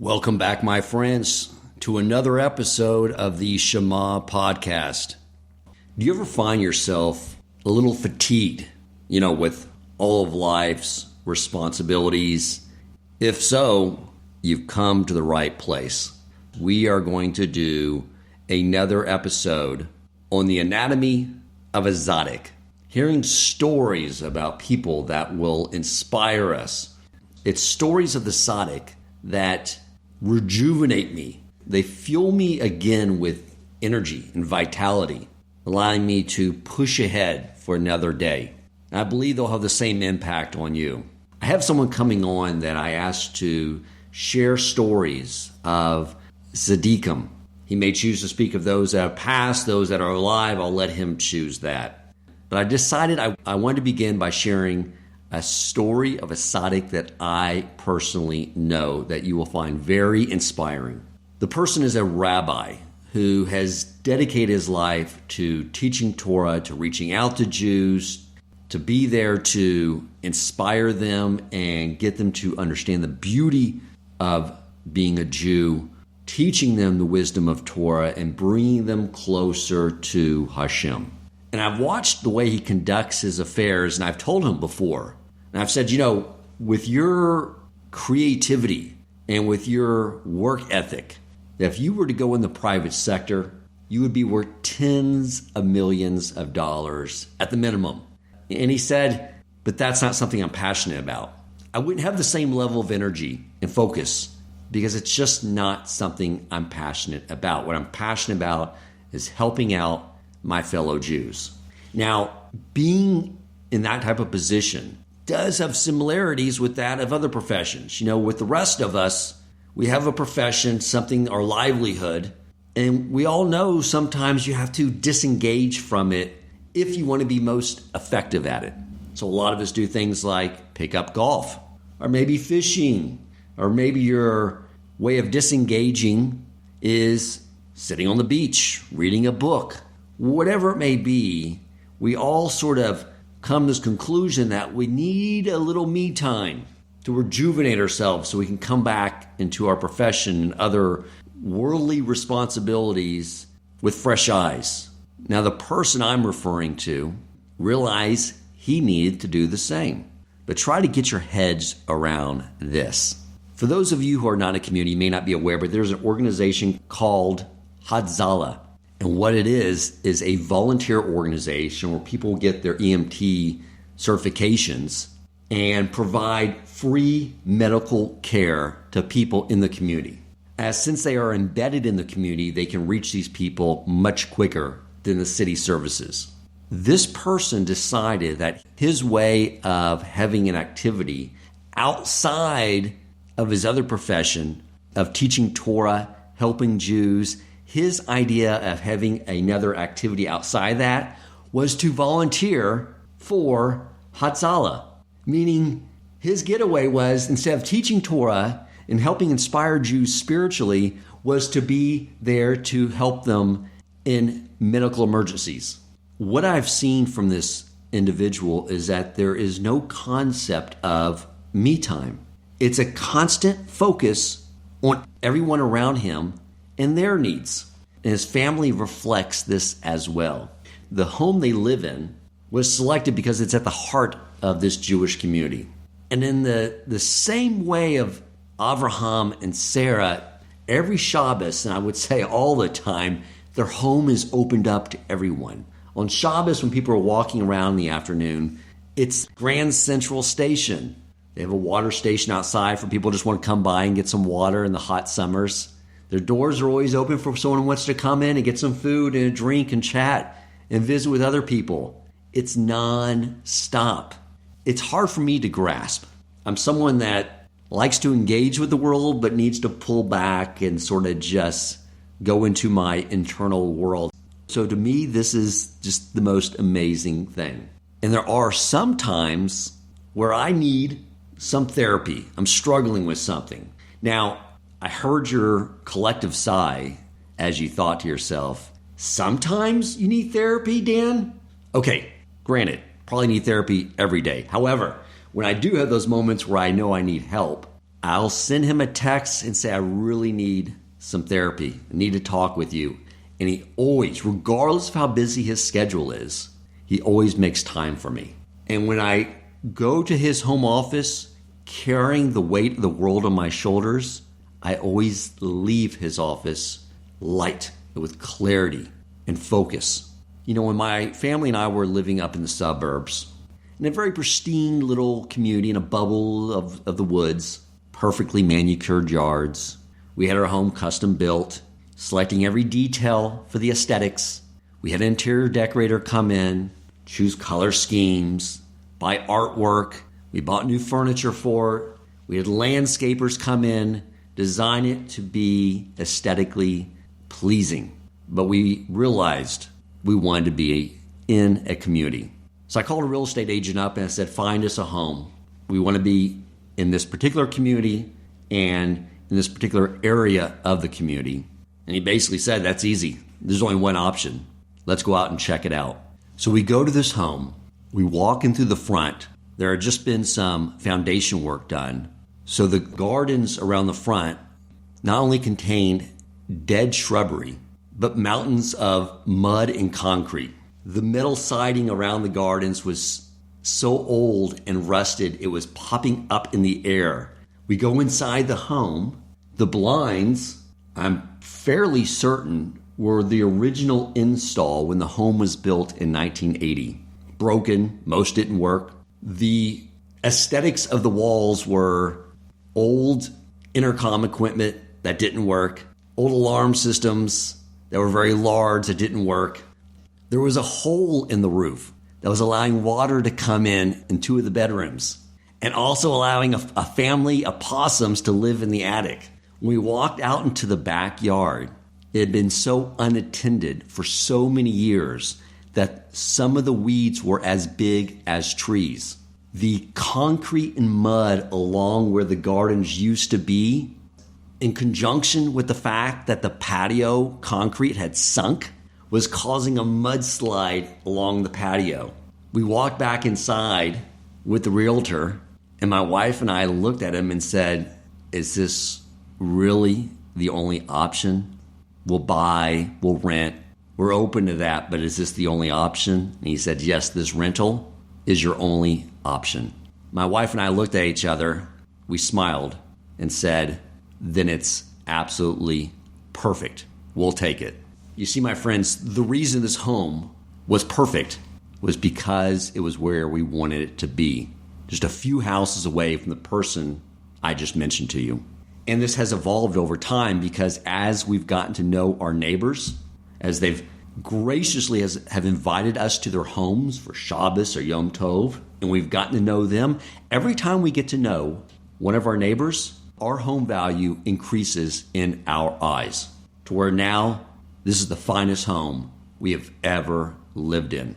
Welcome back, my friends, to another episode of the Shema podcast. Do you ever find yourself a little fatigued, with all of life's responsibilities? If so, you've come to the right place. We are going to do another episode on the anatomy of a Tzadik, hearing stories about people that will inspire us. It's stories of the Tzadik that rejuvenate me. They fuel me again with energy and vitality, allowing me to push ahead for another day. And I believe they'll have the same impact on you. I have someone coming on that I asked to share stories of Tzadikim. He may choose to speak of those that have passed, those that are alive. I'll let him choose that. But I decided I wanted to begin by sharing a story of a Tzadik that I personally know that you will find very inspiring. The person is a rabbi who has dedicated his life to teaching Torah, to reaching out to Jews, to be there to inspire them and get them to understand the beauty of being a Jew, teaching them the wisdom of Torah and bringing them closer to Hashem. And I've watched the way he conducts his affairs, and I've told him before, and I've said, with your creativity and with your work ethic, that if you were to go in the private sector, you would be worth tens of millions of dollars at the minimum. And he said, but that's not something I'm passionate about. I wouldn't have the same level of energy and focus because it's just not something I'm passionate about. What I'm passionate about is helping out my fellow Jews. Now, being in that type of position does have similarities with that of other professions. With the rest of us, we have a profession, something, our livelihood, and we all know sometimes you have to disengage from it if you want to be most effective at it. So a lot of us do things like pick up golf, or maybe fishing, or maybe your way of disengaging is sitting on the beach, reading a book. Whatever it may be, we all sort of come to this conclusion that we need a little me time to rejuvenate ourselves so we can come back into our profession and other worldly responsibilities with fresh eyes. Now, the person I'm referring to realized he needed to do the same. But try to get your heads around this. For those of you who are not in a community, you may not be aware, but there's an organization called Hatzalah. And what it is a volunteer organization where people get their EMT certifications and provide free medical care to people in the community. Since they are embedded in the community, they can reach these people much quicker than the city services. This person decided that his way of having an activity outside of his other profession of teaching Torah, helping Jews, his idea of having another activity outside that was to volunteer for Hatzalah, meaning his getaway was, instead of teaching Torah and helping inspire Jews spiritually, was to be there to help them in medical emergencies. What I've seen from this individual is that there is no concept of me time. It's a constant focus on everyone around him and their needs. And his family reflects this as well. The home they live in was selected because it's at the heart of this Jewish community. And in the same way of Abraham and Sarah, every Shabbos, and I would say all the time, their home is opened up to everyone. On Shabbos, when people are walking around in the afternoon, it's Grand Central Station. They have a water station outside for people who just want to come by and get some water in the hot summers. Their doors are always open for someone who wants to come in and get some food and a drink and chat and visit with other people. It's non-stop. It's hard for me to grasp. I'm someone that likes to engage with the world but needs to pull back and sort of just go into my internal world. So to me, this is just the most amazing thing. And there are some times where I need some therapy. I'm struggling with something. Now, I heard your collective sigh as you thought to yourself, sometimes you need therapy, Dan? Okay, granted, probably need therapy every day. However, when I do have those moments where I know I need help, I'll send him a text and say, I really need some therapy. I need to talk with you. And he always, regardless of how busy his schedule is, he always makes time for me. And when I go to his home office carrying the weight of the world on my shoulders, I always leave his office light, with clarity and focus. You know, when my family and I were living up in the suburbs, in a very pristine little community in a bubble of the woods, perfectly manicured yards, we had our home custom built, selecting every detail for the aesthetics. We had an interior decorator come in, choose color schemes, buy artwork. We bought new furniture for it. We had landscapers come in, design it to be aesthetically pleasing. But we realized we wanted to be in a community. So I called a real estate agent up and I said, find us a home. We want to be in this particular community and in this particular area of the community. And he basically said, that's easy. There's only one option. Let's go out and check it out. So we go to this home. We walk in through the front. There had just been some foundation work done. So the gardens around the front not only contained dead shrubbery, but mountains of mud and concrete. The metal siding around the gardens was so old and rusted, it was popping up in the air. We go inside the home. The blinds, I'm fairly certain, were the original install when the home was built in 1980. Broken, most didn't work. The aesthetics of the walls were old intercom equipment that didn't work, old alarm systems that were very large that didn't work. There was a hole in the roof that was allowing water to come in two of the bedrooms and also allowing a family of possums to live in the attic. When we walked out into the backyard, it had been so unattended for so many years that some of the weeds were as big as trees. The concrete and mud along where the gardens used to be, in conjunction with the fact that the patio concrete had sunk, was causing a mudslide along the patio. We walked back inside with the realtor, and my wife and I looked at him and said, is this really the only option? We'll buy, we'll rent. We're open to that, but is this the only option? And he said, yes, this rental is your only option. My wife and I looked at each other. We smiled and said, then it's absolutely perfect. We'll take it. You see, my friends, the reason this home was perfect was because it was where we wanted it to be, just a few houses away from the person I just mentioned to you. And this has evolved over time because as we've gotten to know our neighbors, as they've graciously have invited us to their homes for Shabbos or Yom Tov, and we've gotten to know them, every time we get to know one of our neighbors, our home value increases in our eyes to where now this is the finest home we have ever lived in.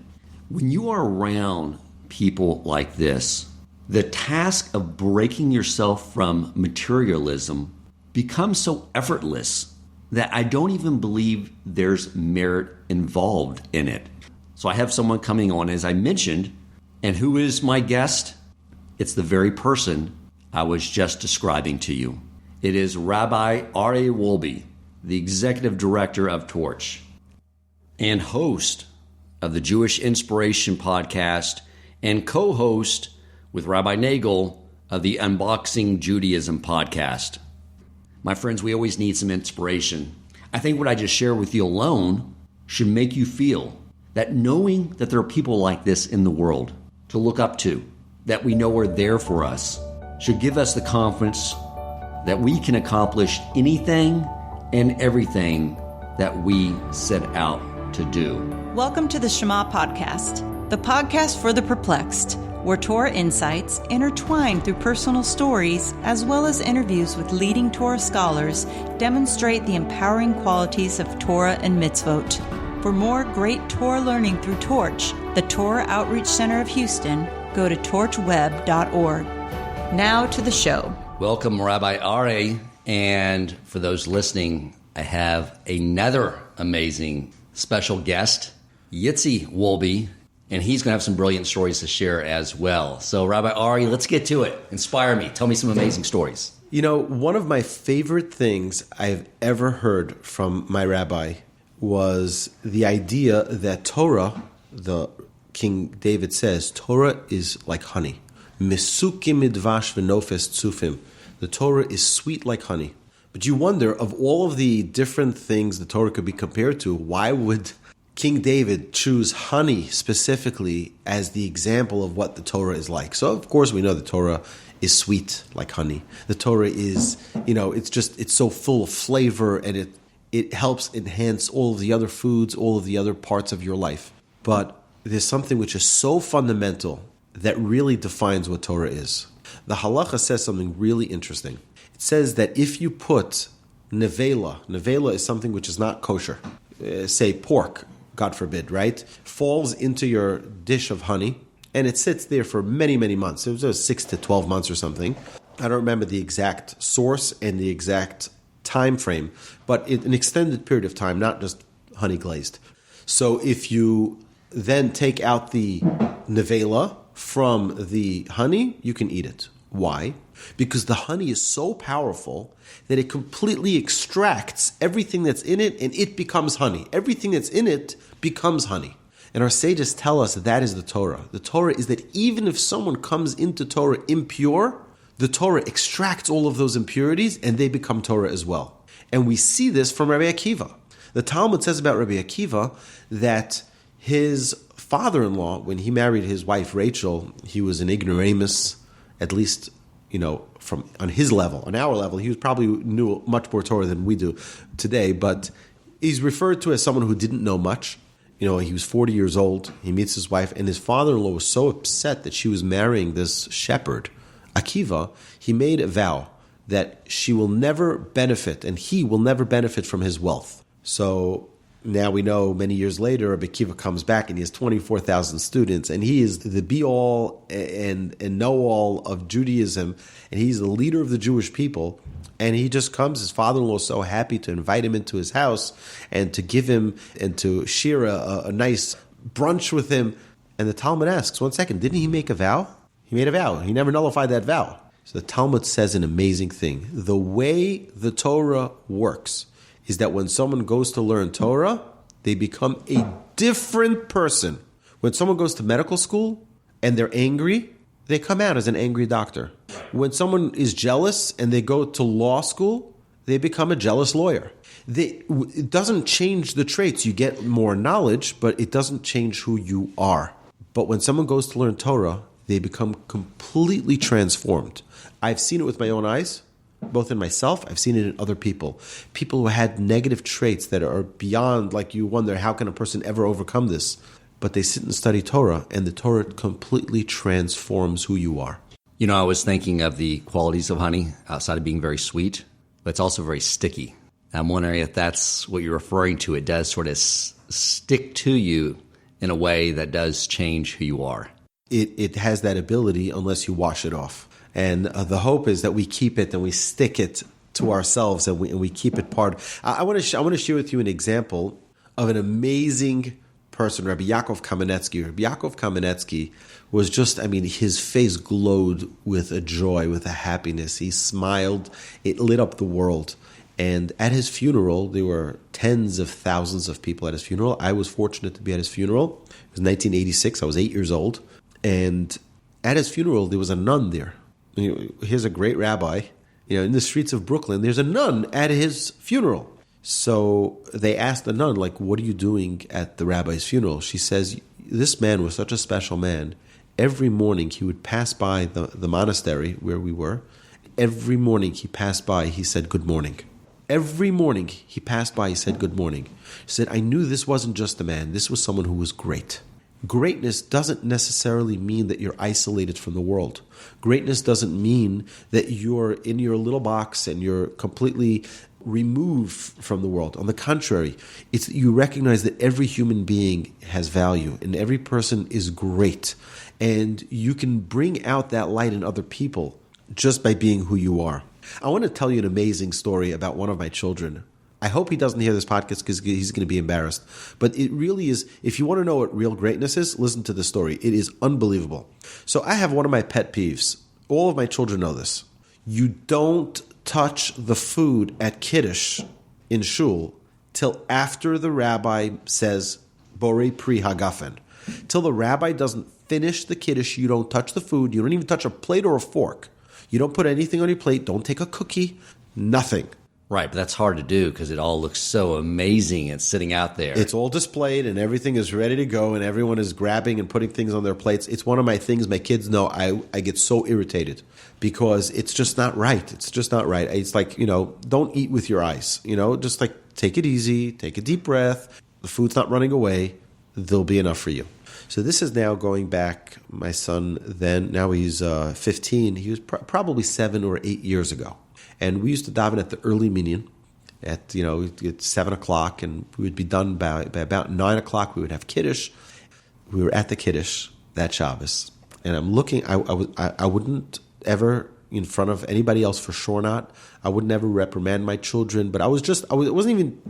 When you are around people like this, the task of breaking yourself from materialism becomes so effortless that I don't even believe there's merit involved in it. So I have someone coming on, as I mentioned, and who is my guest? It's the very person I was just describing to you. It is Rabbi Aryeh Wolbe, the executive director of Torch and host of the Jewish Inspiration podcast and co-host with Rabbi Nagel of the Unboxing Judaism podcast. My friends, we always need some inspiration. I think what I just shared with you alone should make you feel that knowing that there are people like this in the world to look up to, that we know are there for us, should give us the confidence that we can accomplish anything and everything that we set out to do. Welcome to the Shema podcast, the podcast for the perplexed, where Torah insights intertwined through personal stories as well as interviews with leading Torah scholars demonstrate the empowering qualities of Torah and mitzvot. For more great Torah learning through Torch, the Torah Outreach Center of Houston, go to torchweb.org. Now to the show. Welcome, Rabbi Aryeh. And for those listening, I have another amazing special guest, Yitzi Wolbe. and he's going to have some brilliant stories to share as well. So, Rabbi Aryeh, let's get to it. Inspire me. Tell me some amazing stories. One of my favorite things I've ever heard from my rabbi was the idea that Torah, the King David says, Torah is like honey. Mesukim midvash v'nofes tzufim. The Torah is sweet like honey. But you wonder, of all of the different things the Torah could be compared to, why would King David choose honey specifically as the example of what the Torah is like? So, of course, we know the Torah is sweet like honey. The Torah is, it's so full of flavor, and it helps enhance all of the other foods, all of the other parts of your life. But there's something which is so fundamental that really defines what Torah is. The halacha says something really interesting. It says that if you put nevela is something which is not kosher, say pork, God forbid, right, falls into your dish of honey, and it sits there for many, many months. It was 6 to 12 months or something. I don't remember the exact source and the exact time frame, but an extended period of time, not just honey glazed. So if you then take out the nevela from the honey, you can eat it. Why? Because the honey is so powerful that it completely extracts everything that's in it, and it becomes honey. Everything that's in it becomes honey. And our sages tell us that is the Torah. The Torah is that even if someone comes into Torah impure, the Torah extracts all of those impurities and they become Torah as well. And we see this from Rabbi Akiva. The Talmud says about Rabbi Akiva that his father-in-law, when he married his wife Rachel, he was an ignoramus, at least, from on his level. On our level, he probably knew much more Torah than we do today, but he's referred to as someone who didn't know much. He was 40 years old. He meets his wife, and his father-in-law was so upset that she was marrying this shepherd, Akiva. He made a vow that she will never benefit, and he will never benefit from his wealth. So now we know many years later, Rabbi Akiva comes back and he has 24,000 students, and he is the be-all and know-all of Judaism, and he's the leader of the Jewish people. And he just comes, his father-in-law is so happy to invite him into his house and to give him and to share a nice brunch with him. And the Talmud asks, 1 second, didn't he make a vow? He made a vow. He never nullified that vow. So the Talmud says an amazing thing. The way the Torah works is that when someone goes to learn Torah, they become a different person. When someone goes to medical school and they're angry, they come out as an angry doctor. When someone is jealous and they go to law school, they become a jealous lawyer. It doesn't change the traits. You get more knowledge, but it doesn't change who you are. But when someone goes to learn Torah, they become completely transformed. I've seen it with my own eyes, both in myself, I've seen it in other people. People who had negative traits that are beyond, like you wonder, how can a person ever overcome this? But they sit and study Torah, and the Torah completely transforms who you are. I was thinking of the qualities of honey outside of being very sweet, but it's also very sticky. I'm wondering if that's what you're referring to. It does sort of stick to you in a way that does change who you are. It has that ability unless you wash it off. And the hope is that we keep it and we stick it to ourselves and we keep it part. I want to share with you an example of an amazing person, Rabbi Yaakov Kamenetsky. Rabbi Yaakov Kamenetsky was just, his face glowed with a joy, with a happiness. He smiled. It lit up the world. And at his funeral, there were tens of thousands of people at his funeral. I was fortunate to be at his funeral. It was 1986. I was 8 years old. And at his funeral, there was a nun there. Here's a great rabbi. In the streets of Brooklyn, there's a nun at his funeral. So they asked the nun, what are you doing at the rabbi's funeral? She says, this man was such a special man. Every morning he would pass by the monastery where we were. Every morning he passed by, he said, good morning. Every morning he passed by, he said, good morning. He said, I knew this wasn't just a man. This was someone who was great. Greatness doesn't necessarily mean that you're isolated from the world. Greatness doesn't mean that you're in your little box and you're completely removed from the world. On the contrary, it's you recognize that every human being has value and every person is great. And you can bring out that light in other people just by being who you are. I want to tell you an amazing story about one of my children I hope he doesn't hear this podcast because he's going to be embarrassed. But it really is, if you want to know what real greatness is, listen to this story. It is unbelievable. So I have one of my pet peeves. All of my children know this. You don't touch the food at Kiddush in shul till after the rabbi says, Borei Pri Hagafen. Till the rabbi doesn't finish the Kiddush, you don't touch the food. You don't even touch a plate or a fork. You don't put anything on your plate. Don't take a cookie. Nothing. Right, but that's hard to do because it all looks so amazing and sitting out there. It's all displayed and everything is ready to go and everyone is grabbing and putting things on their plates. It's one of my things. My kids know I get so irritated because it's just not right. It's just not right. It's like, don't eat with your eyes. Just like take it easy, take a deep breath. The food's not running away. There'll be enough for you. So this is now going back, my son then, now he's 15. He was probably 7 or 8 years ago. And we used to daven at the early minyan at 7 o'clock, and we would be done by about 9 o'clock. We would have Kiddush. We were at the Kiddush that Shabbos. And I'm looking, I wouldn't ever, in front of anybody else for sure not, I would never reprimand my children, but I wasn't even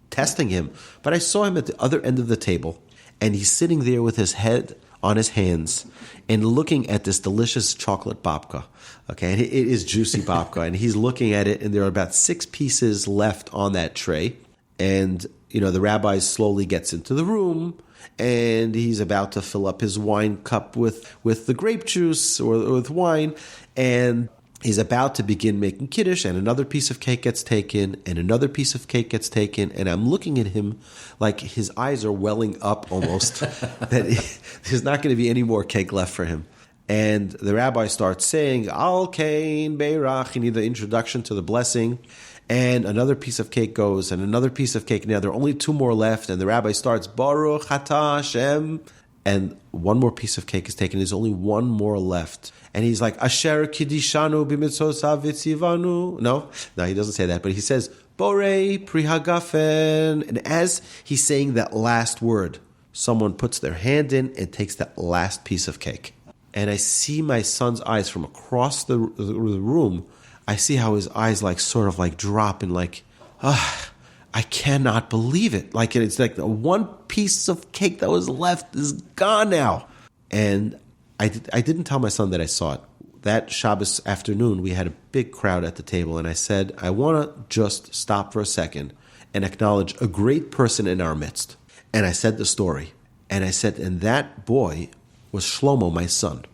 testing him. But I saw him at the other end of the table, and he's sitting there with his head on his hands and looking at this delicious chocolate babka. Okay, and it is juicy babka, and he's looking at it, and there are about 6 pieces left on that tray. And, the rabbi slowly gets into the room, and he's about to fill up his wine cup with the grape juice or with wine, and he's about to begin making Kiddush, and another piece of cake gets taken, and another piece of cake gets taken, and I'm looking at him like his eyes are welling up almost, that there's not going to be any more cake left for him. And the rabbi starts saying, Al Kain Beirach, you need the introduction to the blessing, and another piece of cake goes, and another piece of cake. Now there are only 2 more left, and the rabbi starts, Baruch Atah Hashem, and one more piece of cake is taken. There's only 1 more left. And he's like, Asher Kidishanu b'mitzosav v'tzivanu. No, he doesn't say that, but he says, Borei Pri Hagafen. And as he's saying that last word, someone puts their hand in and takes that last piece of cake. And I see my son's eyes from across the room. I see how his eyes sort of drop and I cannot believe it. It's like the one piece of cake that was left is gone now. And I didn't tell my son that I saw it. That Shabbos afternoon, we had a big crowd at the table, and I said, I want to just stop for a second and acknowledge a great person in our midst. And I said the story. And I said, and that boy was Shlomo, my son.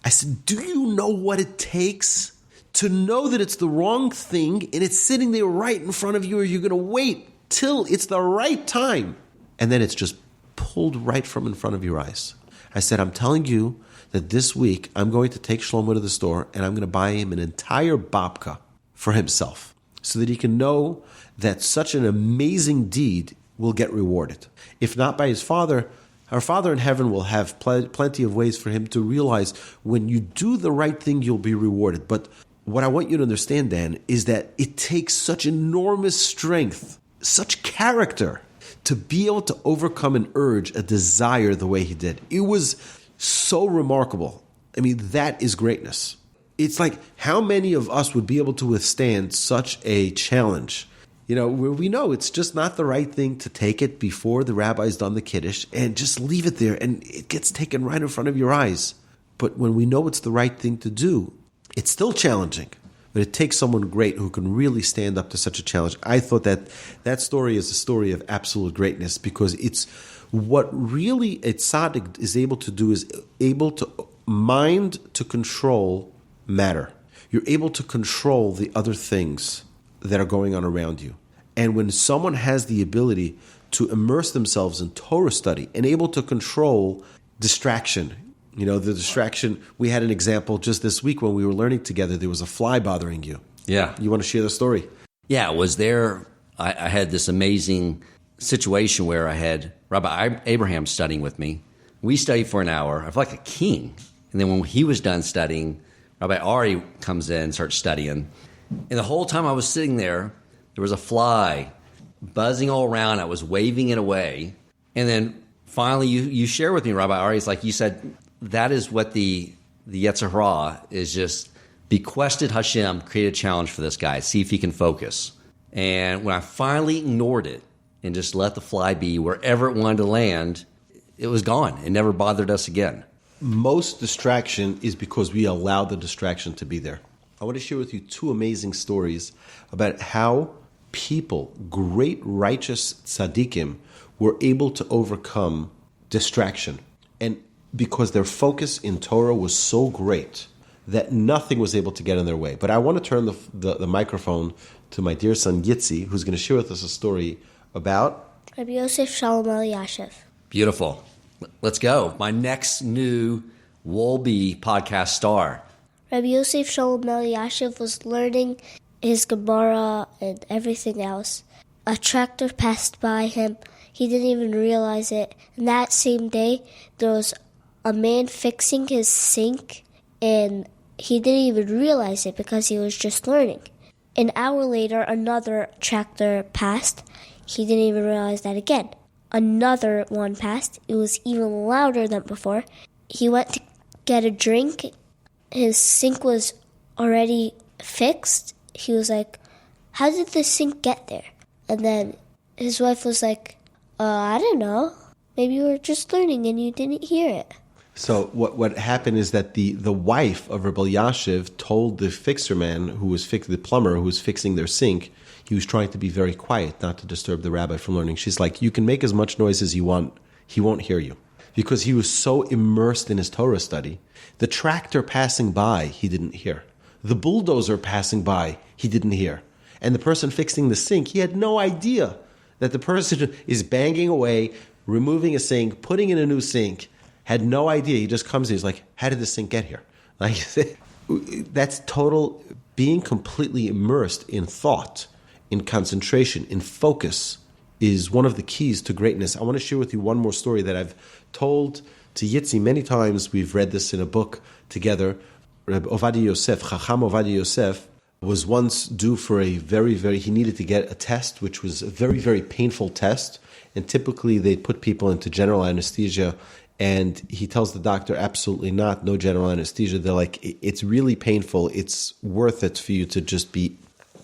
I said, do you know what it takes to know that it's the wrong thing and it's sitting there right in front of you, or you're going to wait till it's the right time? And then it's just pulled right from in front of your eyes. I said, I'm telling you that this week I'm going to take Shlomo to the store and I'm going to buy him an entire babka for himself so that he can know that such an amazing deed will get rewarded. If not by his father, our Father in heaven will have plenty of ways for him to realize when you do the right thing, you'll be rewarded. But what I want you to understand, Dan, is that it takes such enormous strength, such character, to be able to overcome an urge, a desire the way he did. It was so remarkable. I mean, that is greatness. It's like, how many of us would be able to withstand such a challenge? Where we know it's just not the right thing to take it before the rabbi's done the Kiddush and just leave it there and it gets taken right in front of your eyes. But when we know it's the right thing to do, it's still challenging. But it takes someone great who can really stand up to such a challenge. I thought that story is a story of absolute greatness because it's what really a Tzadik is able to do, is able to mind to control matter. You're able to control the other things that are going on around you. And when someone has the ability to immerse themselves in Torah study and able to control distraction, the distraction, we had an example just this week when we were learning together, there was a fly bothering you. Yeah. You want to share the story? Yeah, I had this amazing situation where I had Rabbi Abraham studying with me. We studied for an hour. I felt like a king. And then when he was done studying, Rabbi Aryeh comes in and starts studying. And the whole time I was sitting there, there was a fly buzzing all around. I was waving it away. And then finally you share with me, Rabbi Aryeh, it's like you said, that is what the Yetzer Hara is, just bequested Hashem, create a challenge for this guy, see if he can focus. And when I finally ignored it and just let the fly be wherever it wanted to land, it was gone. It never bothered us again. Most distraction is because we allow the distraction to be there. I want to share with you two amazing stories about how people, great righteous tzadikim, were able to overcome distraction. And because their focus in Torah was so great that nothing was able to get in their way. But I want to turn the microphone to my dear son Yitzi, who's going to share with us a story about Rabbi Yosef Shalom Eliashiv. Beautiful. Let's go. My next new Wolbe podcast star. Rabbi Yosef Shalom Eliashiv was learning his Gemara and everything else. A tractor passed by him. He didn't even realize it. And that same day, there was a man fixing his sink, and he didn't even realize it because he was just learning. An hour later, another tractor passed. He didn't even realize that again. Another one passed. It was even louder than before. He went to get a drink. His sink was already fixed. He was like, how did the sink get there? And then his wife was like, I don't know. Maybe you were just learning and you didn't hear it. So what happened is that the wife of Rabbi Yashiv told the fixer man the plumber who was fixing their sink, he was trying to be very quiet, not to disturb the rabbi from learning. She's like, you can make as much noise as you want, he won't hear you. Because he was so immersed in his Torah study. The tractor passing by, he didn't hear. The bulldozer passing by, he didn't hear. And the person fixing the sink, he had no idea that the person is banging away, removing a sink, putting in a new sink, had no idea. He just comes in, he's like, how did this sink get here? Like, that's total being completely immersed in thought, in concentration, in focus is one of the keys to greatness. I want to share with you one more story that I've told to Yitzi many times. We've read this in a book together. Rabbi Ovadia Yosef, Chacham Ovadia Yosef, was once due for he needed to get a test, which was a very, very painful test. And typically they put people into general anesthesia. And he tells the doctor, absolutely not, no general anesthesia. They're like, it's really painful. It's worth it for you to just be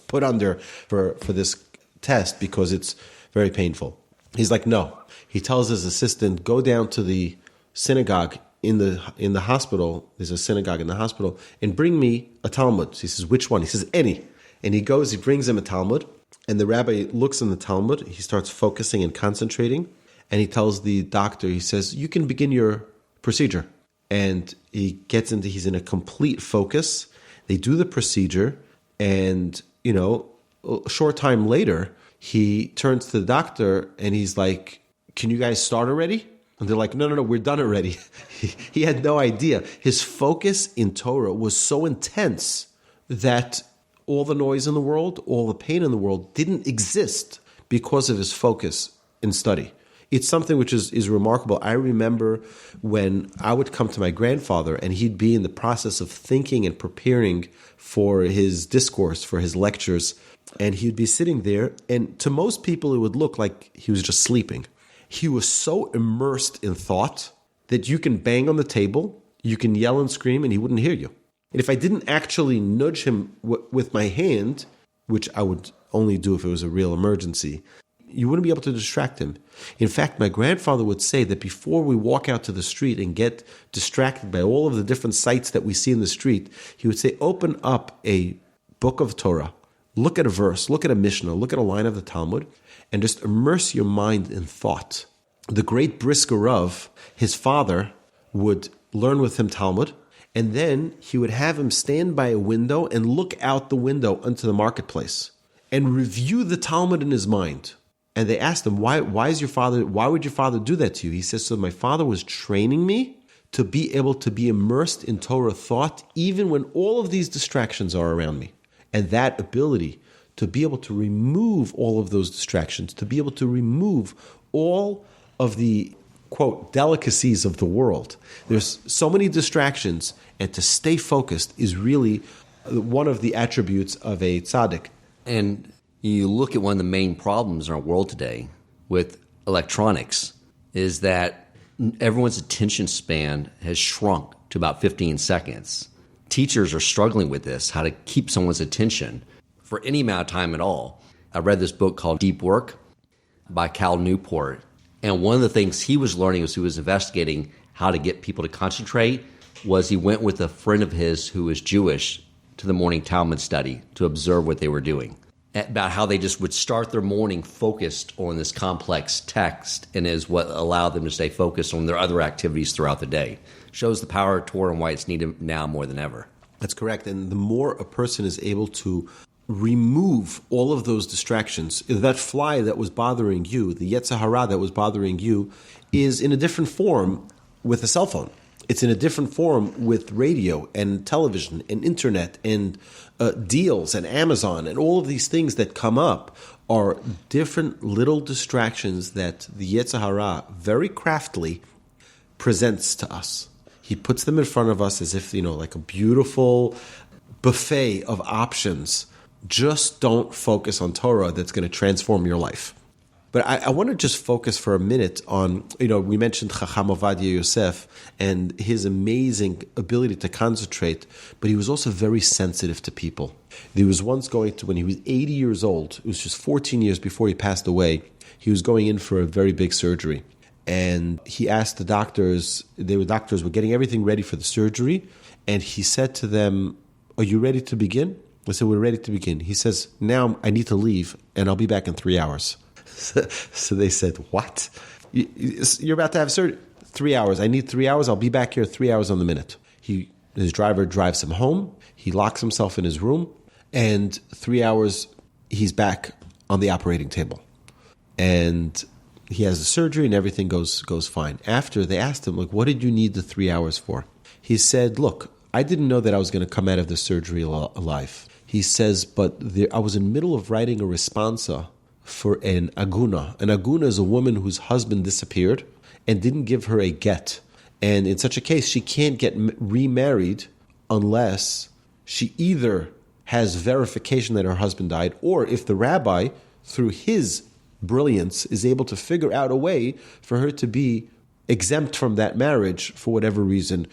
put under for this test because it's very painful. He's like, no. He tells his assistant, go down to the synagogue in the hospital. There's a synagogue in the hospital, and bring me a Talmud. He says, which one? He says, any. And he goes, he brings him a Talmud, and the rabbi looks in the Talmud. He starts focusing and concentrating, and he tells the doctor, he says, you can begin your procedure. And he's in a complete focus. They do the procedure, and, a short time later, he turns to the doctor and he's like, can you guys start already? And they're like, no, we're done already. He had no idea. His focus in Torah was so intense that all the noise in the world, all the pain in the world didn't exist because of his focus in study. It's something which is remarkable. I remember when I would come to my grandfather and he'd be in the process of thinking and preparing for his discourse, for his lectures, and he'd be sitting there, and to most people it would look like he was just sleeping. He was so immersed in thought that you can bang on the table, you can yell and scream, and he wouldn't hear you. And if I didn't actually nudge him with my hand, which I would only do if it was a real emergency, you wouldn't be able to distract him. In fact, my grandfather would say that before we walk out to the street and get distracted by all of the different sights that we see in the street, he would say, open up a book of Torah, look at a verse, look at a Mishnah, look at a line of the Talmud, and just immerse your mind in thought. The great Brisker Rav, his father, would learn with him Talmud, and then he would have him stand by a window and look out the window onto the marketplace and review the Talmud in his mind. And they asked him, why would your father do that to you? He says, so my father was training me to be able to be immersed in Torah thought even when all of these distractions are around me. And that ability to be able to remove all of those distractions, to be able to remove all of the, quote, delicacies of the world. There's so many distractions, and to stay focused is really one of the attributes of a tzaddik. And you look at one of the main problems in our world today with electronics is that everyone's attention span has shrunk to about 15 seconds. Teachers are struggling with this, how to keep someone's attention for any amount of time at all. I read this book called Deep Work by Cal Newport. And one of the things he was learning as he was investigating how to get people to concentrate was he went with a friend of his who was Jewish to the morning Talmud study to observe what they were doing, about how they just would start their morning focused on this complex text and is what allowed them to stay focused on their other activities throughout the day. Shows the power of Torah and why it's needed now more than ever. That's correct. And the more a person is able to remove all of those distractions, that fly that was bothering you, the Yetzer Hara that was bothering you, is in a different form with a cell phone. It's in a different form with radio and television and internet and deals and Amazon, and all of these things that come up are different little distractions that the Yetzer Hara very craftily presents to us. He puts them in front of us as if, like a beautiful buffet of options. Just don't focus on Torah that's going to transform your life. But I want to just focus for a minute on, we mentioned Chacham Ovadia Yosef and his amazing ability to concentrate, but he was also very sensitive to people. He was once when he was 80 years old, it was just 14 years before he passed away, he was going in for a very big surgery. And he asked the doctors, doctors were getting everything ready for the surgery, and he said to them, "Are you ready to begin?" I said, "We're ready to begin." He says, "Now I need to leave, and I'll be back in 3 hours." So they said, "What? You're about to have surgery? 3 hours. I need 3 hours. I'll be back here 3 hours on the minute." His driver drives him home. He locks himself in his room, and 3 hours, he's back on the operating table. And he has the surgery, and everything goes fine. After, they asked him, "What did you need the 3 hours for?" He said, "Look, I didn't know that I was going to come out of the surgery alive." He says, "But I was in the middle of writing a responsa for an aguna. An aguna is a woman whose husband disappeared and didn't give her a get. And in such a case, she can't get remarried unless she either has verification that her husband died, or if the rabbi, through his brilliance, is able to figure out a way for her to be exempt from that marriage for whatever reason,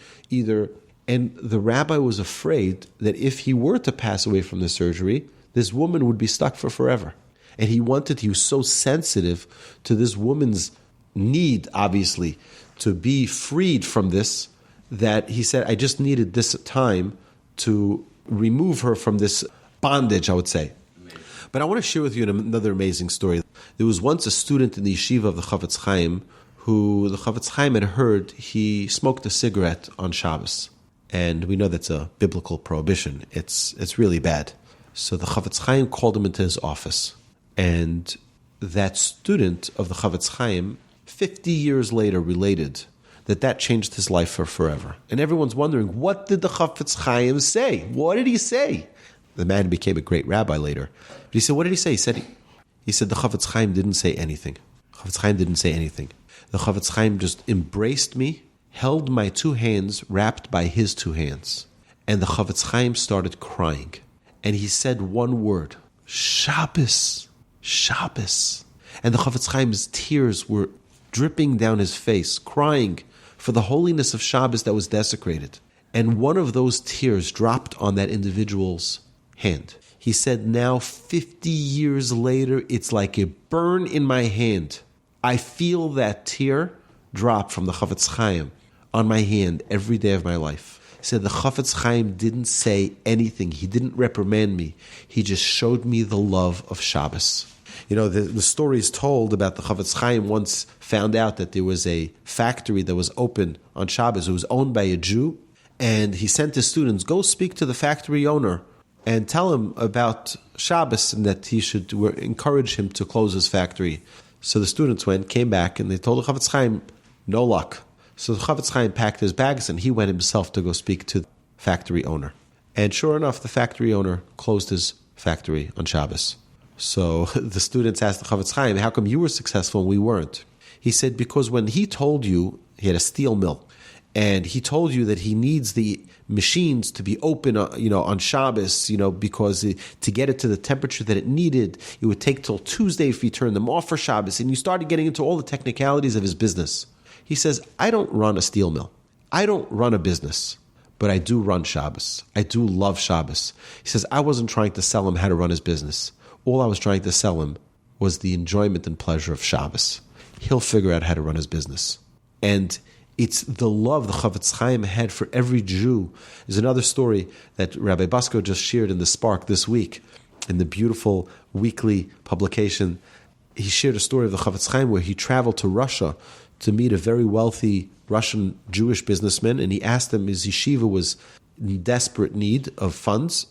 And the rabbi was afraid that if he were to pass away from the surgery, this woman would be stuck for forever. And he was so sensitive to this woman's need, obviously, to be freed from this, that he said, "I just needed this time to remove her from this bondage," I would say. Amazing. But I want to share with you another amazing story. There was once a student in the yeshiva of the Chavetz Chaim who the Chavetz Chaim had heard he smoked a cigarette on Shabbos. And we know that's a biblical prohibition. It's really bad. So the Chavetz Chaim called him into his office. And that student of the Chavetz Chaim, 50 years later, related that changed his life for forever. And everyone's wondering, what did the Chavetz Chaim say? What did he say? The man became a great rabbi later. But he said, what did he say? He said the Chavetz Chaim didn't say anything. Chavetz Chaim didn't say anything. The Chavetz Chaim just embraced me, held my two hands wrapped by his two hands. And the Chavetz Chaim started crying. And he said one word, Shabbos, Shabbos. And the Chavetz Chaim's tears were dripping down his face, crying for the holiness of Shabbos that was desecrated. And one of those tears dropped on that individual's hand. He said, now 50 years later, it's like a burn in my hand. I feel that tear drop from the Chavetz Chaim on my hand every day of my life. He said the Chavetz Chaim didn't say anything. He didn't reprimand me. He just showed me the love of Shabbos. You know, the story is told about the Chavetz Chaim once found out that there was a factory that was open on Shabbos. It was owned by a Jew. And he sent his students, go speak to the factory owner and tell him about Shabbos and that he should encourage him to close his factory. So the students came back, and they told the Chavetz Chaim, no luck. So the Chavetz Chaim packed his bags, and he went himself to go speak to the factory owner. And sure enough, the factory owner closed his factory on Shabbos. So the students asked the Chavetz Chaim, how come you were successful and we weren't? He said, because when he told you, he had a steel mill, and he told you that he needs the machines to be open, on Shabbos, because to get it to the temperature that it needed, it would take till Tuesday if you turned them off for Shabbos. And you started getting into all the technicalities of his business. He says, I don't run a steel mill. I don't run a business, but I do run Shabbos. I do love Shabbos. He says, I wasn't trying to sell him how to run his business. All I was trying to sell him was the enjoyment and pleasure of Shabbos. He'll figure out how to run his business. And it's the love the Chavetz Chaim had for every Jew. There's another story that Rabbi Basko just shared in the Spark this week, in the beautiful weekly publication. He shared a story of the Chavetz Chaim where he traveled to Russia to meet a very wealthy Russian Jewish businessman, and he asked him, his yeshiva was in desperate need of funds,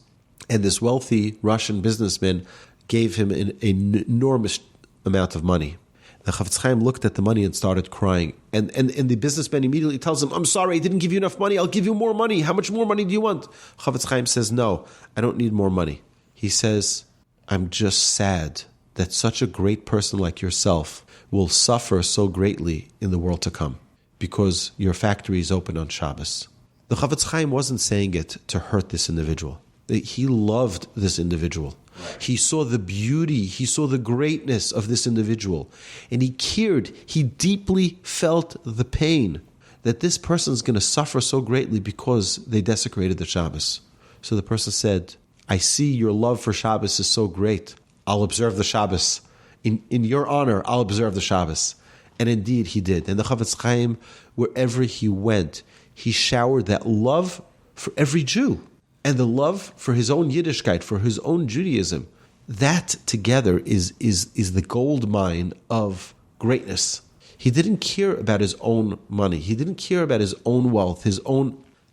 and this wealthy Russian businessman gave him an enormous amount of money. The Chavetz Chaim looked at the money and started crying. And the businessman immediately tells him, I'm sorry, I didn't give you enough money. I'll give you more money. How much more money do you want? Chavetz Chaim says, no, I don't need more money. He says, I'm just sad that such a great person like yourself will suffer so greatly in the world to come because your factory is open on Shabbos. The Chavetz Chaim wasn't saying it to hurt this individual. He loved this individual. He saw the beauty, he saw the greatness of this individual. And he cared, he deeply felt the pain that this person is going to suffer so greatly because they desecrated the Shabbos. So the person said, I see your love for Shabbos is so great. I'll observe the Shabbos. In your honor, I'll observe the Shabbos. And indeed he did. And the Chavetz Chaim, wherever he went, he showered that love for every Jew. And the love for his own Yiddishkeit, for his own Judaism, that together is the gold mine of greatness. He didn't care about his own money. He didn't care about his own wealth,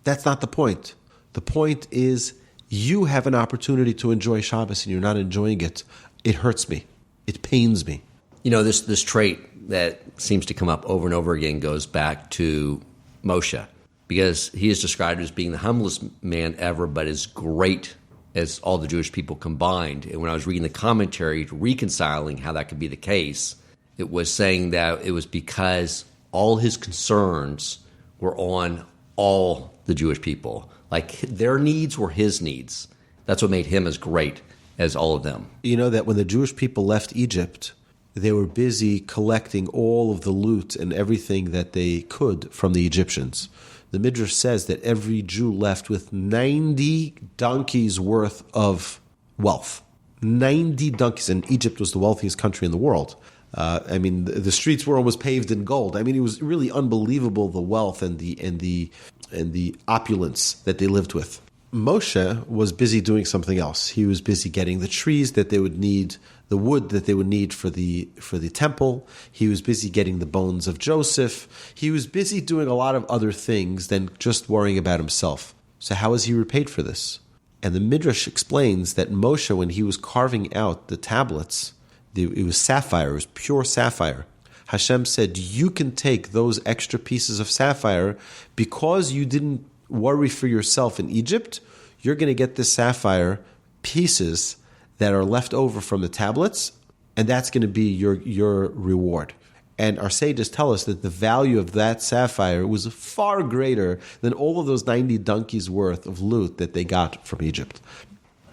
that's not the point. The point is, you have an opportunity to enjoy Shabbos and you're not enjoying it. It hurts me. It pains me. You know, this trait that seems to come up over and over again goes back to Moshe, because he is described as being the humblest man ever, but as great as all the Jewish people combined. And when I was reading the commentary, reconciling how that could be the case, it was saying that it was because all his concerns were on all the Jewish people. Like, their needs were his needs. That's what made him as great as all of them. You know that when the Jewish people left Egypt, they were busy collecting all of the loot and everything that they could from the Egyptians. The Midrash says that every Jew left with 90 donkeys worth of wealth. 90 donkeys. And Egypt was the wealthiest country in the world. The streets were almost paved in gold. I mean, it was really unbelievable, the wealth and the opulence that they lived with. Moshe was busy doing something else. He was busy getting the trees that they would need, the wood that they would need for the temple. He was busy getting the bones of Joseph. He was busy doing a lot of other things than just worrying about himself. So how was he repaid for this? And the Midrash explains that Moshe, when he was carving out the tablets, it was sapphire, it was pure sapphire. Hashem said, you can take those extra pieces of sapphire because you didn't worry for yourself in Egypt. You're going to get the sapphire pieces that are left over from the tablets, and that's going to be your reward. And our sages tell us that the value of that sapphire was far greater than all of those 90 donkeys worth of loot that they got from Egypt.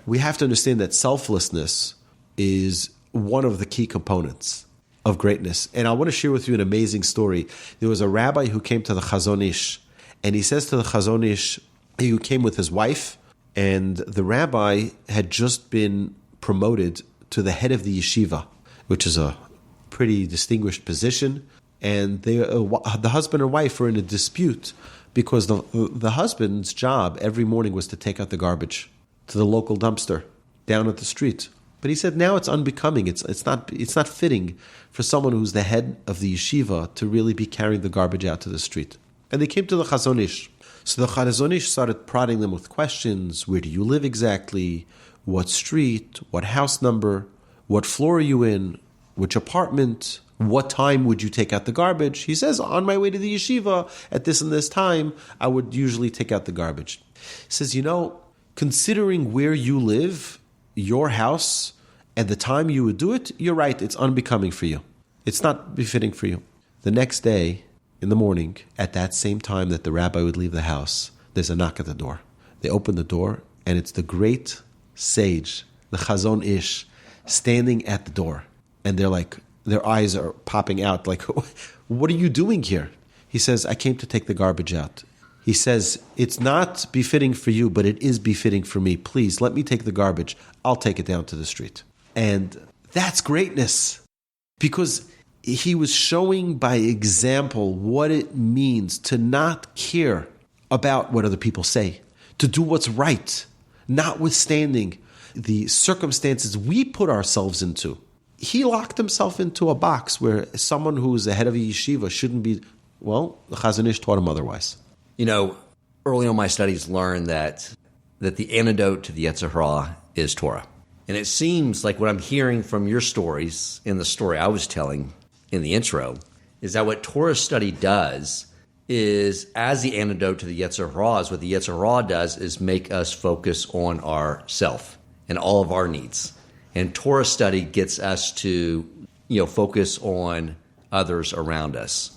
We have to understand that selflessness is one of the key components of greatness. And I want to share with you an amazing story. There was a rabbi who came to the Chazon Ish, and he says to the Chazon Ish, he came with his wife, and the rabbi had just been promoted to the head of the yeshiva, which is a pretty distinguished position. And the husband and wife were in a dispute because the husband's job every morning was to take out the garbage to the local dumpster down at the street. But he said now it's unbecoming. It's not fitting for someone who's the head of the yeshiva to really be carrying the garbage out to the street. And they came to the Chazon Ish. So the Chazon Ish started prodding them with questions. Where do you live exactly? What street? What house number? What floor are you in? Which apartment? What time would you take out the garbage? He says, on my way to the yeshiva at this and this time, I would usually take out the garbage. He says, considering where you live, your house, and the time you would do it, you're right, it's unbecoming for you. It's not befitting for you. The next day, in the morning, at that same time that the rabbi would leave the house, there's a knock at the door. They open the door, and it's the great sage, the Chazon Ish, standing at the door. And they're like, their eyes are popping out, like, what are you doing here? He says, I came to take the garbage out. He says, it's not befitting for you, but it is befitting for me. Please, let me take the garbage. I'll take it down to the street. And that's greatness. Because he was showing by example what it means to not care about what other people say, to do what's right, notwithstanding the circumstances we put ourselves into. He locked himself into a box where someone who is the head of a yeshiva shouldn't be, well, the Chazon Ish taught him otherwise. You know, early on my studies learned that the antidote to the Yetzer Hara is Torah. And it seems like what I'm hearing from your stories in the story I was telling in the intro is that what Torah study does is, as the antidote to the Yetzer Hara, is what the Yetzer Hara does is make us focus on ourself and all of our needs. And Torah study gets us to, focus on others around us.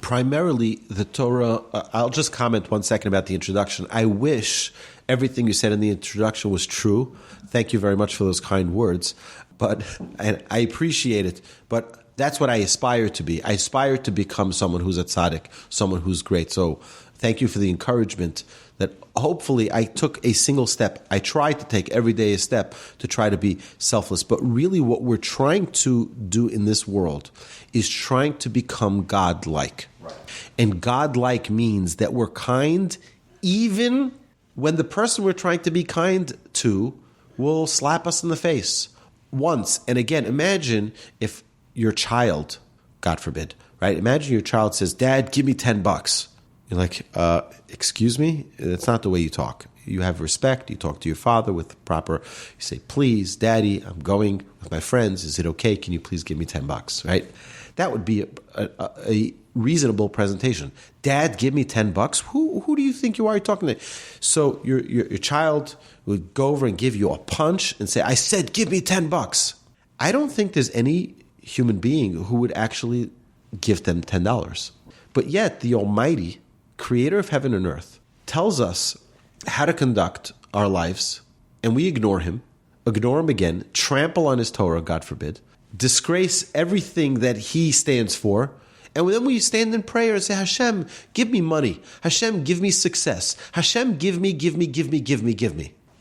Primarily, the Torah, I'll just comment 1 second about the introduction. I wish everything you said in the introduction was true. Thank you very much for those kind words. And I appreciate it. But that's what I aspire to be. I aspire to become someone who's a tzaddik, someone who's great. So thank you for the encouragement that hopefully I took a single step. I try to take every day a step to try to be selfless. But really what we're trying to do in this world is trying to become God-like. Right. And God-like means that we're kind even when the person we're trying to be kind to will slap us in the face once. And again, imagine if your child, God forbid, right? Imagine your child says, "Dad, give me $10." You're like, excuse me? That's not the way you talk. You have respect. You talk to your father with proper, you say, "Please, Daddy, I'm going with my friends. Is it okay? Can you please give me $10?" Right? That would be a reasonable presentation. "Dad, give me $10." Who do you think you are talking to? So your child would go over and give you a punch and say, "I said, give me $10." I don't think there's any human being who would actually give them $10. But yet the Almighty, creator of heaven and earth, tells us how to conduct our lives, and we ignore him again, trample on his Torah, God forbid, disgrace everything that he stands for, and then we stand in prayer and say, "Hashem, give me money. Hashem, give me success. Hashem, give me.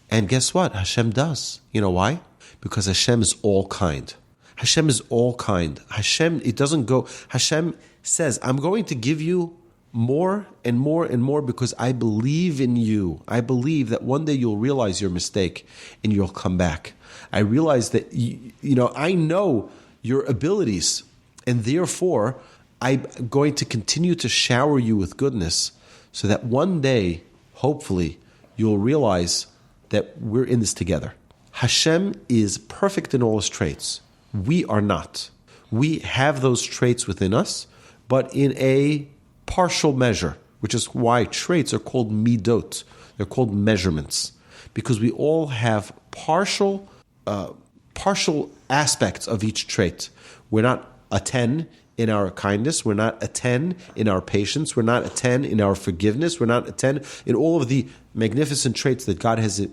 And guess what? Hashem does. You know why? Because Hashem is all kind. Hashem is all kind. Hashem says, "I'm going to give you more and more and more because I believe in you. I believe that one day you'll realize your mistake and you'll come back. I realize that, I know your abilities, and therefore I'm going to continue to shower you with goodness so that one day, hopefully, you'll realize that we're in this together." Hashem is perfect in all his traits. We are not. We have those traits within us, but in a partial measure, which is why traits are called midot. They're called measurements, because we all have partial aspects of each trait. We're not a 10 in our kindness. We're not a 10 in our patience. We're not a 10 in our forgiveness. We're not a 10 in all of the magnificent traits that God has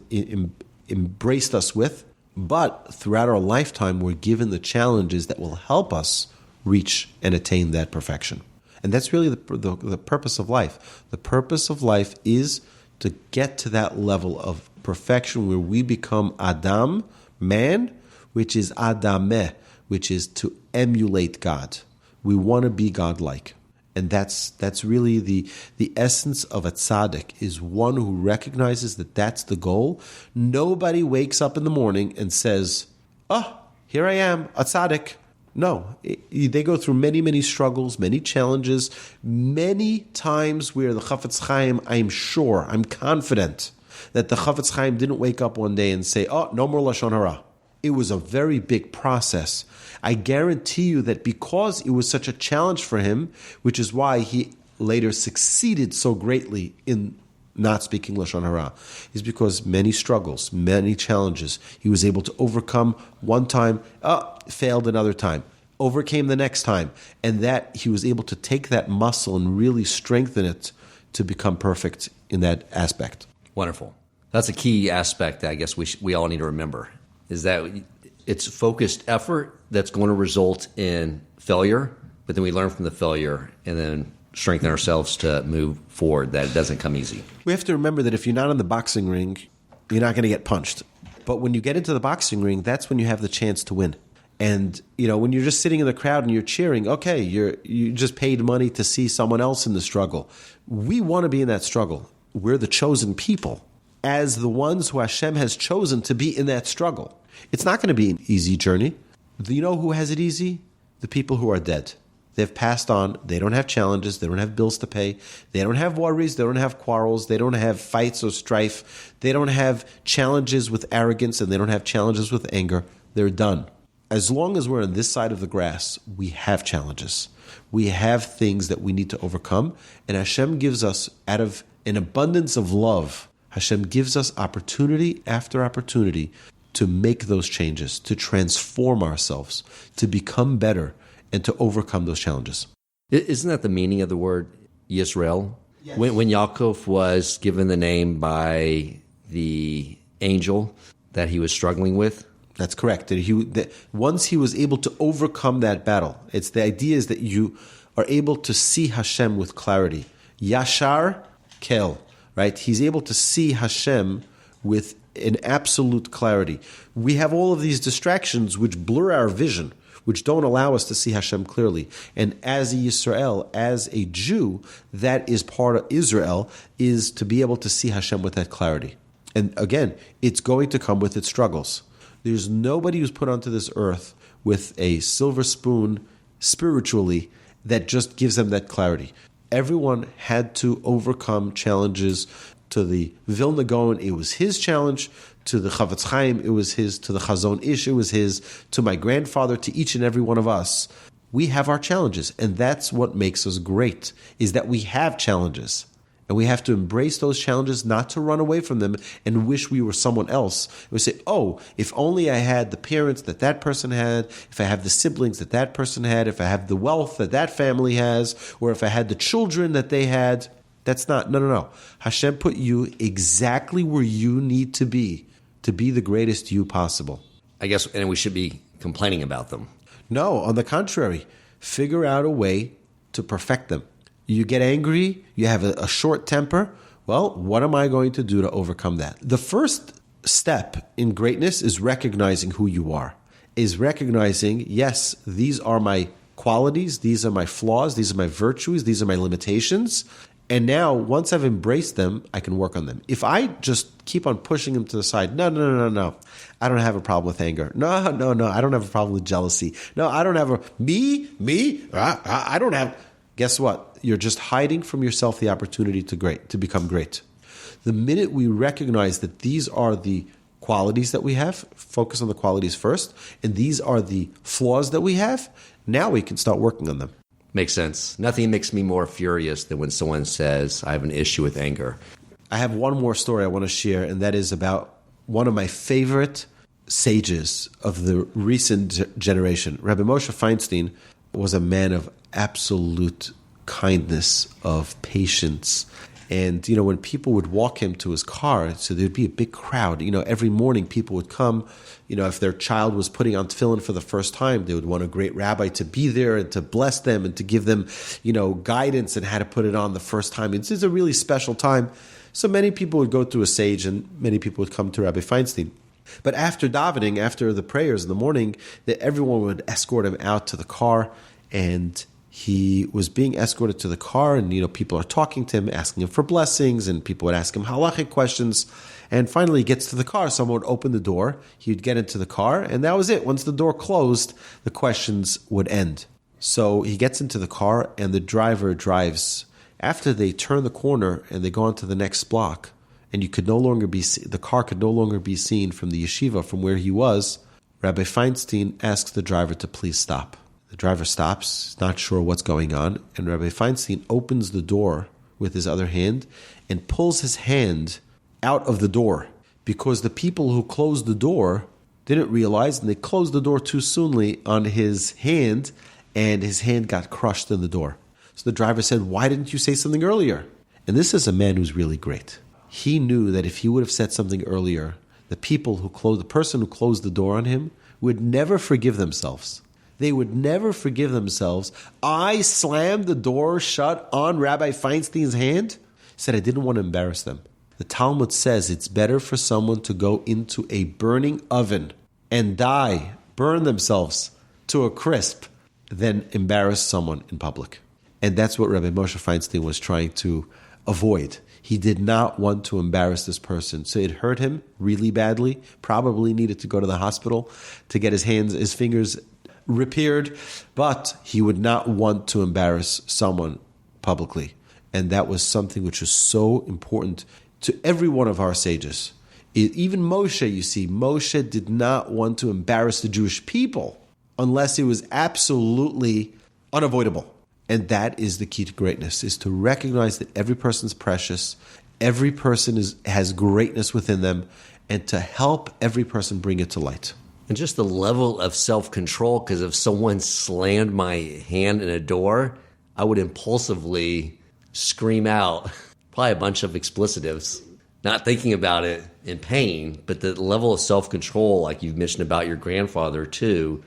embraced us with. But throughout our lifetime, we're given the challenges that will help us reach and attain that perfection. And that's really the purpose of life. The purpose of life is to get to that level of perfection where we become Adam, man, which is Adameh, which is to emulate God. We want to be God-like. And that's really the essence of a tzaddik, is one who recognizes that that's the goal. Nobody wakes up in the morning and says, "Oh, here I am, a tzaddik." No, they go through many, many struggles, many challenges, many times where the Chafetz Chaim, I'm confident that the Chafetz Chaim didn't wake up one day and say, "Oh, no more Lashon Hara." It was a very big process. I guarantee you that because it was such a challenge for him, which is why he later succeeded so greatly in not speaking Lashon Hara, is because many struggles, many challenges, he was able to overcome one time, failed another time, overcame the next time, and that he was able to take that muscle and really strengthen it to become perfect in that aspect. Wonderful. That's a key aspect that I guess we all need to remember, is that it's focused effort that's going to result in failure, but then we learn from the failure and then strengthen ourselves to move forward, that it doesn't come easy. We have to remember that if you're not in the boxing ring, you're not going to get punched. But when you get into the boxing ring, that's when you have the chance to win. And, when you're just sitting in the crowd and you're cheering, okay, you just paid money to see someone else in the struggle. We want to be in that struggle. We're the chosen people as the ones who Hashem has chosen to be in that struggle. It's not going to be an easy journey. You know who has it easy? The people who are dead. They've passed on. They don't have challenges. They don't have bills to pay. They don't have worries. They don't have quarrels. They don't have fights or strife. They don't have challenges with arrogance, and they don't have challenges with anger. They're done. As long as we're on this side of the grass, we have challenges. We have things that we need to overcome. And Hashem gives us, out of an abundance of love, Hashem gives us opportunity after opportunity to make those changes, to transform ourselves, to become better, and to overcome those challenges. Isn't that the meaning of the word Yisrael? Yes. When Yaakov was given the name by the angel that he was struggling with? That's correct. That once he was able to overcome that battle, it's the idea is that you are able to see Hashem with clarity. Yashar Kel, right? He's able to see Hashem with an absolute clarity. We have all of these distractions which blur our vision, which don't allow us to see Hashem clearly. And as a Yisrael, as a Jew, that is part of Israel, is to be able to see Hashem with that clarity. And again, it's going to come with its struggles. There's nobody who's put onto this earth with a silver spoon spiritually that just gives them that clarity. Everyone had to overcome challenges. To the Vilna Gaon, it was his challenge. To the Chavetz Chaim, it was his. To the Chazon Ish, it was his. To my grandfather, to each and every one of us, we have our challenges. And that's what makes us great, is that we have challenges. And we have to embrace those challenges, not to run away from them and wish we were someone else. We say, oh, if only I had the parents that that person had, if I have the siblings that that person had, if I have the wealth that that family has, or if I had the children that they had. That's not, no. Hashem put you exactly where you need to be the greatest you possible. I guess, and we should be complaining about them. No, on the contrary. Figure out a way to perfect them. You get angry, you have a short temper. Well, what am I going to do to overcome that? The first step in greatness is recognizing who you are, is recognizing, yes, these are my qualities, these are my flaws, these are my virtues, these are my limitations. And now, once I've embraced them, I can work on them. If I just keep on pushing them to the side, no. I don't have a problem with anger. No. I don't have a problem with jealousy. No, I don't have I don't have. Guess what? You're just hiding from yourself the opportunity to become great. The minute we recognize that these are the qualities that we have, focus on the qualities first, and these are the flaws that we have, now we can start working on them. Makes sense. Nothing makes me more furious than when someone says, I have an issue with anger. I have one more story I want to share, and that is about one of my favorite sages of the recent generation. Rabbi Moshe Feinstein was a man of absolute kindness, of patience. And, when people would walk him to his car, so there'd be a big crowd. Every morning people would come. If their child was putting on tefillin for the first time, they would want a great rabbi to be there and to bless them and to give them, guidance on how to put it on the first time. It's a really special time. So many people would go to a sage and many people would come to Rabbi Feinstein. But after davening, after the prayers in the morning, that everyone would escort him out to the car, and he was being escorted to the car, and people are talking to him, asking him for blessings, and people would ask him halachic questions. And finally, he gets to the car. Someone would open the door. He would get into the car, and that was it. Once the door closed, the questions would end. So he gets into the car, and the driver drives. After they turn the corner and they go on to the next block, and the car could no longer be seen from the yeshiva, from where he was, Rabbi Feinstein asks the driver to please stop. The driver stops, not sure what's going on, and Rabbi Feinstein opens the door with his other hand and pulls his hand out of the door, because the people who closed the door didn't realize, and they closed the door too soonly on his hand, and his hand got crushed in the door. So the driver said, why didn't you say something earlier? And this is a man who's really great. He knew that if he would have said something earlier, the person who closed the door on him would never forgive themselves. They would never forgive themselves. I slammed the door shut on Rabbi Feinstein's hand. He said, I didn't want to embarrass them. The Talmud says it's better for someone to go into a burning oven and die, burn themselves to a crisp, than embarrass someone in public. And that's what Rabbi Moshe Feinstein was trying to avoid. He did not want to embarrass this person. So it hurt him really badly, probably needed to go to the hospital to get his fingers repaired, but he would not want to embarrass someone publicly. And that was something which was so important to every one of our sages. Even Moshe, you see, Moshe did not want to embarrass the Jewish people unless it was absolutely unavoidable. And that is the key to greatness, is to recognize that every person's precious, every person has greatness within them, and to help every person bring it to light. And just the level of self-control, because if someone slammed my hand in a door, I would impulsively scream out probably a bunch of explicitives, not thinking about it in pain, but the level of self-control, like you've mentioned about your grandfather too,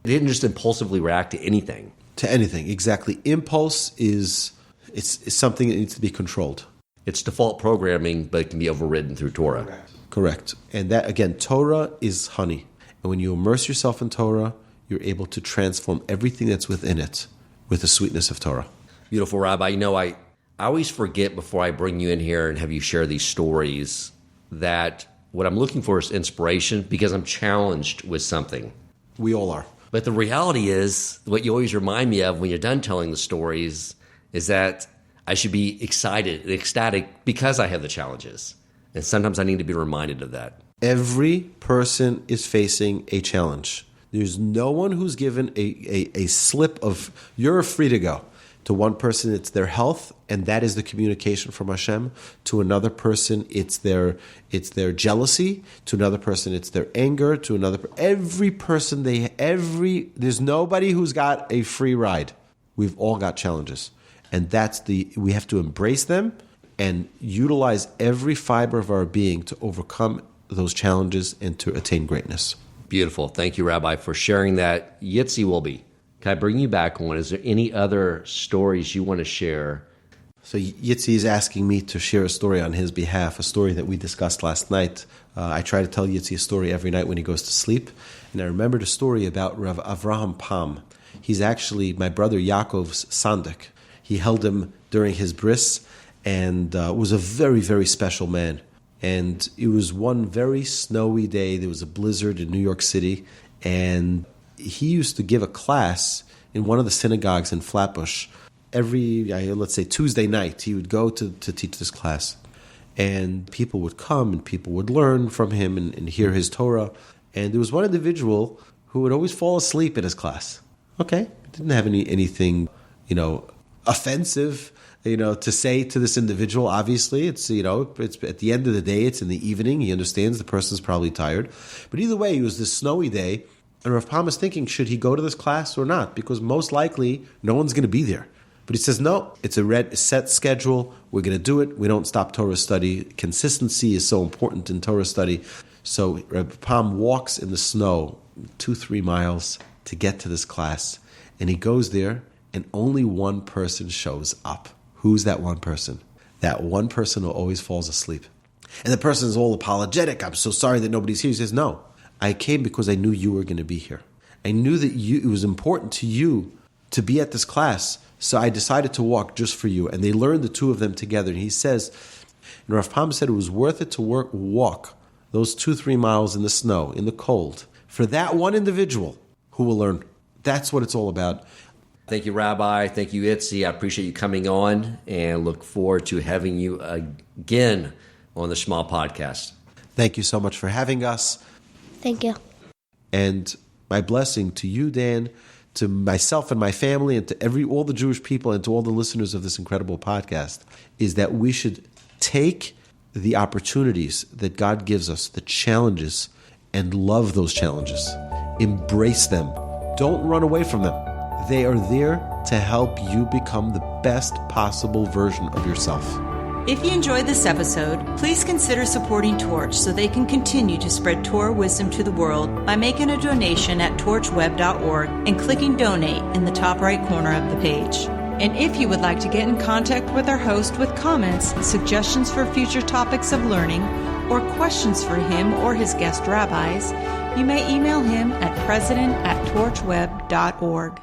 he didn't just impulsively react to anything. To anything, exactly. Impulse is something that needs to be controlled. It's default programming, but it can be overridden through Torah. Correct. And that, again, Torah is honey. And when you immerse yourself in Torah, you're able to transform everything that's within it with the sweetness of Torah. Beautiful, Rabbi. You know, I always forget before I bring you in here and have you share these stories that what I'm looking for is inspiration, because I'm challenged with something. We all are. But the reality is, what you always remind me of when you're done telling the stories is that I should be excited and ecstatic because I have the challenges. And sometimes I need to be reminded of that. Every person is facing a challenge. There's no one who's given a slip of, you're free to go. To one person, it's their health, and that is the communication from Hashem. To another person, it's their jealousy. To another person, it's their anger. To another, every person, there's nobody who's got a free ride. We've all got challenges, and we have to embrace them and utilize every fiber of our being to overcome those challenges and to attain greatness. Beautiful. Thank you, Rabbi, for sharing that. Yitzi Wolbe, can I bring you back on? Is there any other stories you want to share? So Yitzi is asking me to share a story on his behalf, a story that we discussed last night. I try to tell Yitzi a story every night when he goes to sleep. And I remembered a story about Rav Avraham Pam. He's actually my brother Yaakov's sandik. He held him during his bris and was a very, very special man. And it was one very snowy day. There was a blizzard in New York City. And he used to give a class in one of the synagogues in Flatbush. Every, let's say, Tuesday night, he would go to teach this class. And people would come and people would learn from him and hear his Torah. And there was one individual who would always fall asleep in his class. Okay, didn't have anything, offensive, to say to this individual. Obviously, it's at the end of the day, it's in the evening. He understands the person's probably tired. But either way, it was this snowy day. And Rav Pam is thinking, should he go to this class or not? Because most likely, no one's going to be there. But he says, no, it's a set schedule. We're going to do it. We don't stop Torah study. Consistency is so important in Torah study. So Rav Pam walks in the snow 2-3 miles to get to this class. And he goes there, and only one person shows up. Who's that one person? That one person who always falls asleep. And the person is all apologetic. I'm so sorry that nobody's here. He says, no, I came because I knew you were going to be here. I knew that it was important to you to be at this class, so I decided to walk just for you. And they learned, the two of them together. And he says, and Rav Pam said it was worth it to walk those 2-3 miles in the snow, in the cold, for that one individual who will learn. That's what it's all about. Thank you, Rabbi. Thank you, Yitzi. I appreciate you coming on and look forward to having you again on the Shema podcast. Thank you so much for having us. Thank you. And my blessing to you, Dan, to myself and my family, and to all the Jewish people, and to all the listeners of this incredible podcast, is that we should take the opportunities that God gives us, the challenges, and love those challenges. Embrace them. Don't run away from them. They are there to help you become the best possible version of yourself. If you enjoyed this episode, please consider supporting Torch so they can continue to spread Torah wisdom to the world by making a donation at torchweb.org and clicking donate in the top right corner of the page. And if you would like to get in contact with our host with comments, suggestions for future topics of learning, or questions for him or his guest rabbis, you may email him at president@torchweb.org.